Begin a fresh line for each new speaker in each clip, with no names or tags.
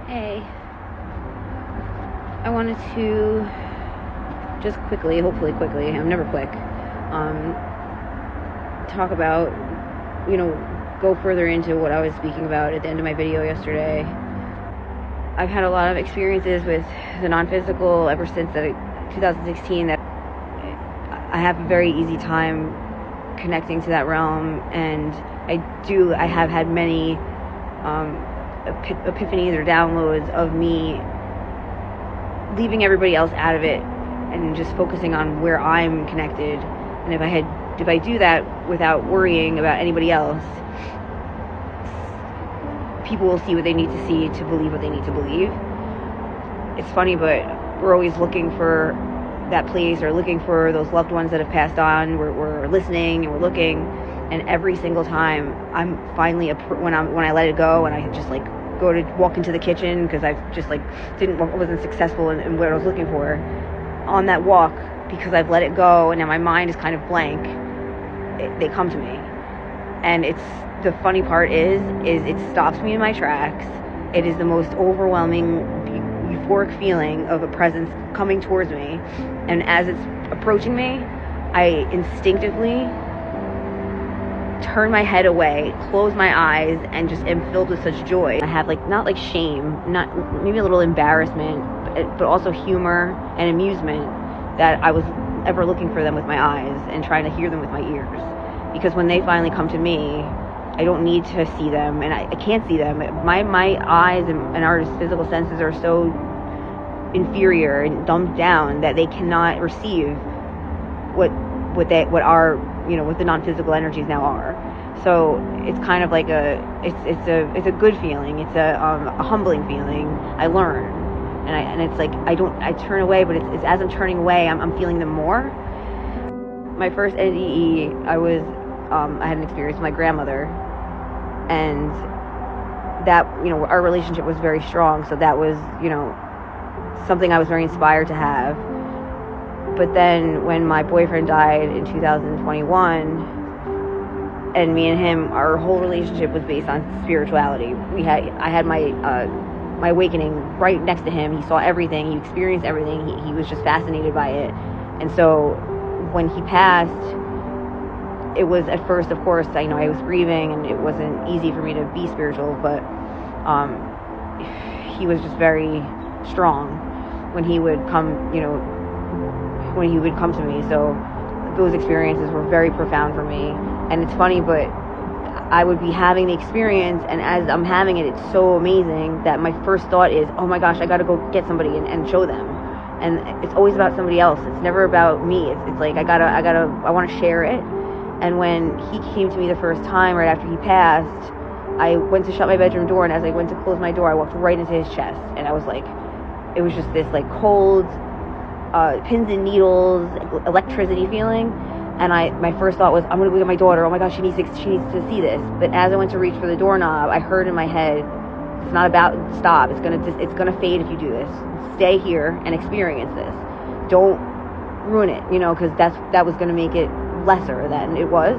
Hey, I wanted to just quickly, hopefully quickly, I'm never quick, talk about, go further into what I was speaking about at the end of my video yesterday. I've had a lot of experiences with the non-physical ever since 2016 that I have a very easy time connecting to that realm, and I have had many epiphanies or downloads of me leaving everybody else out of it and just focusing on where I'm connected. And if I do that without worrying about anybody else, people will see what they need to see to believe what they need to believe. It's funny, but we're always looking for that place or looking for those loved ones that have passed on. We're listening and we're looking, and every single time I'm finally when I let it go and I just like go to walk into the kitchen because I've just like wasn't successful in what I was looking for on that walk, because I've let it go and now my mind is kind of blank. They come to me, and it's the funny part is it stops me in my tracks. It is the most overwhelming euphoric feeling of a presence coming towards me, and as it's approaching me, I instinctively turn my head away, close my eyes, and just am filled with such joy. I have not like shame, not maybe a little embarrassment, but also humor and amusement that I was ever looking for them with my eyes and trying to hear them with my ears. Because when they finally come to me, I don't need to see them, and I can't see them. My eyes and our physical senses are so inferior and dumbed down that they cannot receive what the non-physical energies now are. So it's kind of like it's a good feeling. It's a humbling feeling. I learn, and it's like I turn away, but it's as I'm turning away, I'm feeling them more. My first NDE, I had an experience with my grandmother, and that, our relationship was very strong, so that was, something I was very inspired to have. But then when my boyfriend died in 2021, and me and him, our whole relationship was based on spirituality. I had my awakening right next to him. He saw everything, he experienced everything, he was just fascinated by it. And so when he passed, it was at first, of course, I was grieving, and it wasn't easy for me to be spiritual, but he was just very strong when he would come, to me. So those experiences were very profound for me. And it's funny, but I would be having the experience, and as I'm having it, it's so amazing that my first thought is, oh my gosh, I gotta go get somebody and show them. And it's always about somebody else. It's never about me. It's like I want to share it. And when he came to me the first time, right after he passed, I went to shut my bedroom door, and as I went to close my door, I walked right into his chest. And I was like, it was just this like cold, pins and needles, electricity feeling. And my first thought was, I'm going to go get my daughter. Oh my gosh, she needs to see this. But as I went to reach for the doorknob, I heard in my head, it's not about stop. It's gonna fade if you do this. Stay here and experience this. Don't ruin it, because that was going to make it lesser than it was.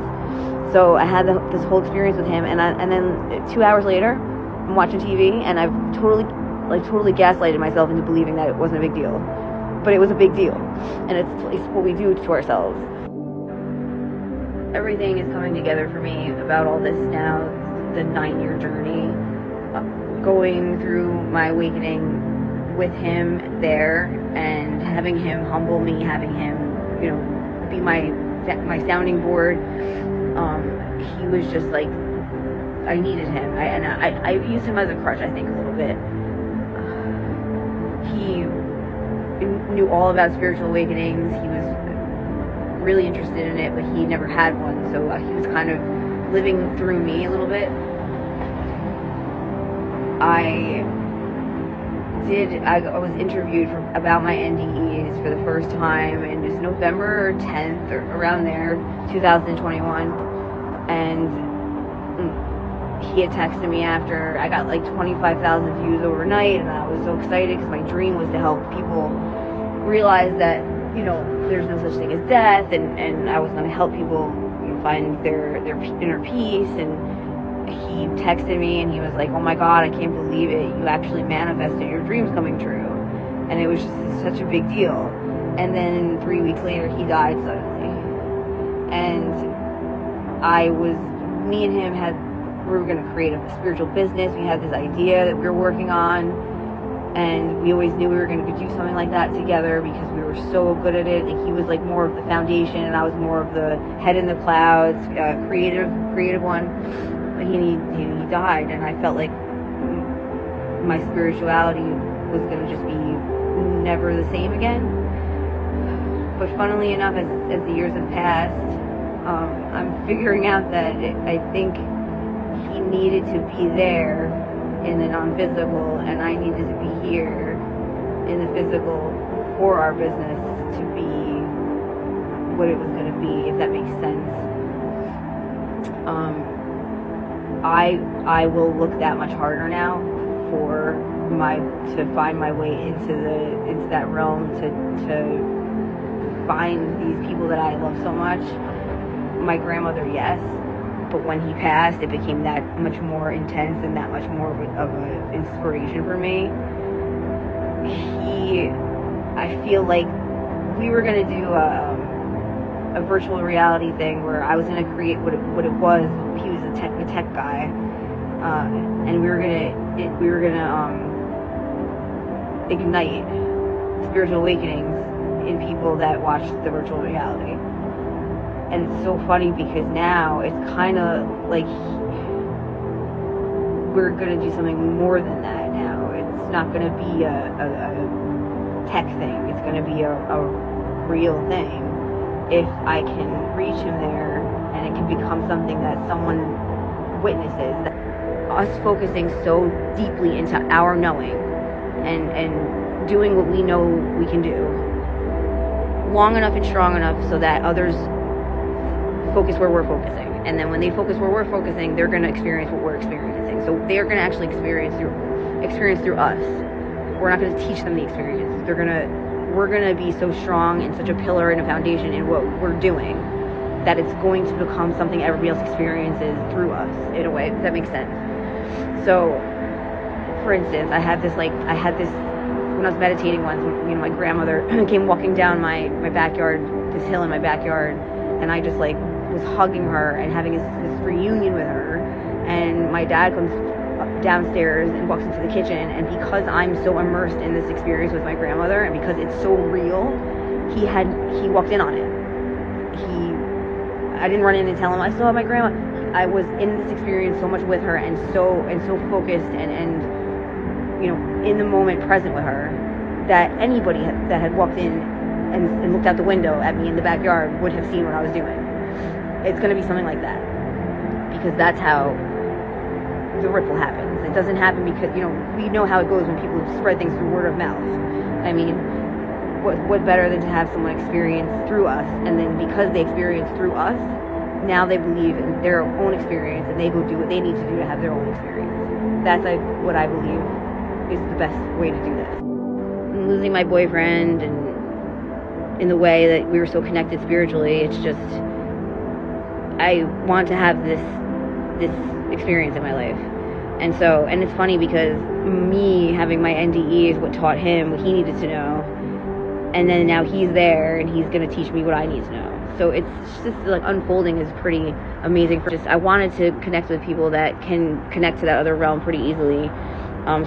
So I had this whole experience with him, and then 2 hours later, I'm watching TV, and I've totally gaslighted myself into believing that it wasn't a big deal, but it was a big deal, and it's what we do to ourselves. Everything is coming together for me about all this now. The 9-year journey, going through my awakening with him there, and having him humble me, having him, be my sounding board. He was just like, I needed him. I used him as a crutch, I think, a little bit. He knew all about spiritual awakenings. He was really interested in it, but he never had one, so he was kind of living through me a little bit. I was interviewed about my NDEs for the first time in just November 10th or around there, 2021, and he had texted me after. I got like 25,000 views overnight, and I was so excited because my dream was to help people realize that, there's no such thing as death, and I was going to help people find their inner peace. And he texted me and he was like, oh my God, I can't believe it. You actually manifested your dreams coming true. And it was just such a big deal. And then 3 weeks later, he died suddenly. And me and him we were going to create a spiritual business. We had this idea that we were working on. And we always knew we were going to do something like that together because we were so good at it. And he was like more of the foundation and I was more of the head in the clouds, creative one. But he died, and I felt like my spirituality was going to just be never the same again. But funnily enough, as the years have passed, I'm figuring out that I think he needed to be there in the non-physical, and I needed to be here in the physical for our business to be what it was going to be, if that makes sense. I will look that much harder now to find my way into that realm, to find these people that I love so much. My grandmother, yes. But when he passed, it became that much more intense and that much more of an inspiration for me. I feel like we were going to do a virtual reality thing where I was going to create what it was. He was a tech guy, and we were gonna ignite spiritual awakenings in people that watched the virtual reality. And it's so funny because now it's kind of like we're going to do something more than that now. It's not going to be a tech thing. It's going to be a real thing. If I can reach him there and it can become something that someone witnesses. Us focusing so deeply into our knowing and doing what we know we can do long enough and strong enough so that others focus where we're focusing, and then when they focus where we're focusing, they're going to experience what we're experiencing. So they're going to actually experience through us. We're not going to teach them the experience. We're going to be so strong and such a pillar and a foundation in what we're doing that it's going to become something everybody else experiences through us in a way. Does that make sense? So, for instance, I had this when I was meditating once. My grandmother came walking down my backyard, this hill in my backyard, and I just was hugging her and having this reunion with her. And my dad comes downstairs and walks into the kitchen, and because I'm so immersed in this experience with my grandmother, and because it's so real, he walked in on it. I didn't run in and tell him I saw my grandma. I was in this experience so much with her and so focused and in the moment present with her that anybody that had walked in and looked out the window at me in the backyard would have seen what I was doing. It's going to be something like that, because that's how the ripple happens. It doesn't happen because, we know how it goes when people spread things through word of mouth. I mean, what better than to have someone experience through us, and then because they experience through us, now they believe in their own experience and they go do what they need to do to have their own experience. That's what I believe is the best way to do this. And losing my boyfriend, and in the way that we were so connected spiritually, it's just, I want to have this experience in my life. And it's funny because me having my NDE is what taught him what he needed to know, and then now he's there and he's going to teach me what I need to know. So it's just unfolding is pretty amazing. I wanted to connect with people that can connect to that other realm pretty easily,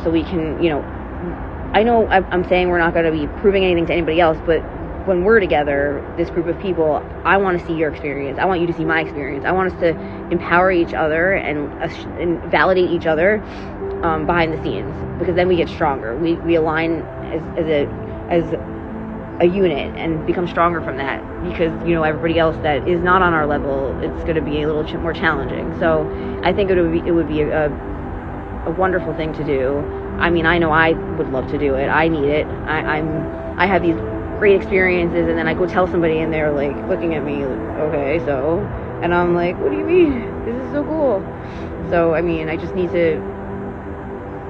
so we can, I know I'm saying we're not going to be proving anything to anybody else, but when we're together, this group of people, I want to see your experience. I want you to see my experience. I want us to empower each other and validate each other behind the scenes, because then we get stronger. We align as a unit and become stronger from that, because everybody else that is not on our level, it's going to be a little more challenging. So I think it would be a wonderful thing to do. I mean, I know I would love to do it. I need it. I have these great experiences, and then I go tell somebody and they're looking at me okay, so, and I'm like, what do you mean? This is so cool. So I mean, I just need to,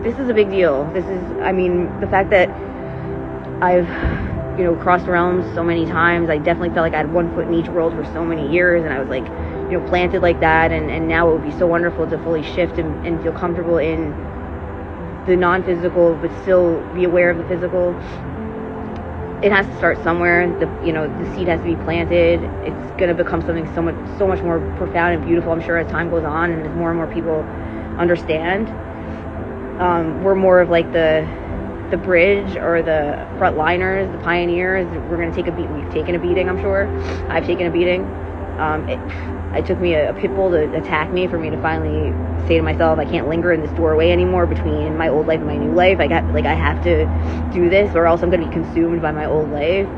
this is a big deal. The fact that I've crossed realms so many times, I definitely felt like I had one foot in each world for so many years, and I was planted like that, and now it would be so wonderful to fully shift and feel comfortable in the non-physical but still be aware of the physical. It has to start somewhere. The seed has to be planted. It's going to become something so much more profound and beautiful, I'm sure, as time goes on and as more and more people understand. We're more of like the bridge or the frontliners, the pioneers. We're going to take a beat. We've taken a beating, I'm sure. I've taken a beating. It took me a pit bull to attack me for me to finally say to myself, I can't linger in this doorway anymore between my old life and my new life. I have to do this, or else I'm going to be consumed by my old life.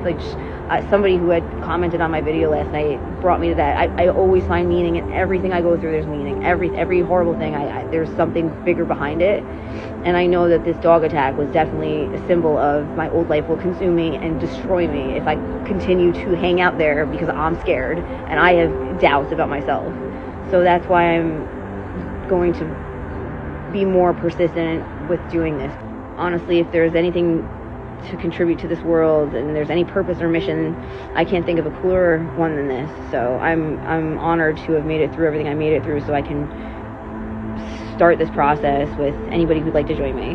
Somebody who had commented on my video last night brought me to that. I always find meaning in everything I go through. There's meaning. Every horrible thing, there's something bigger behind it. And I know that this dog attack was definitely a symbol of my old life will consume me and destroy me if I continue to hang out there, because I'm scared and I have doubts about myself. So that's why I'm going to be more persistent with doing this. Honestly, if there's anything to contribute to this world and there's any purpose or mission, I can't think of a cooler one than this. So I'm honored to have made it through everything I made it through, so I can start this process with anybody who'd like to join me.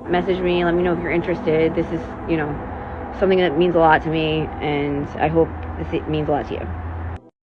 Message me, let me know if you're interested. This is something that means a lot to me, and I hope this means a lot to you.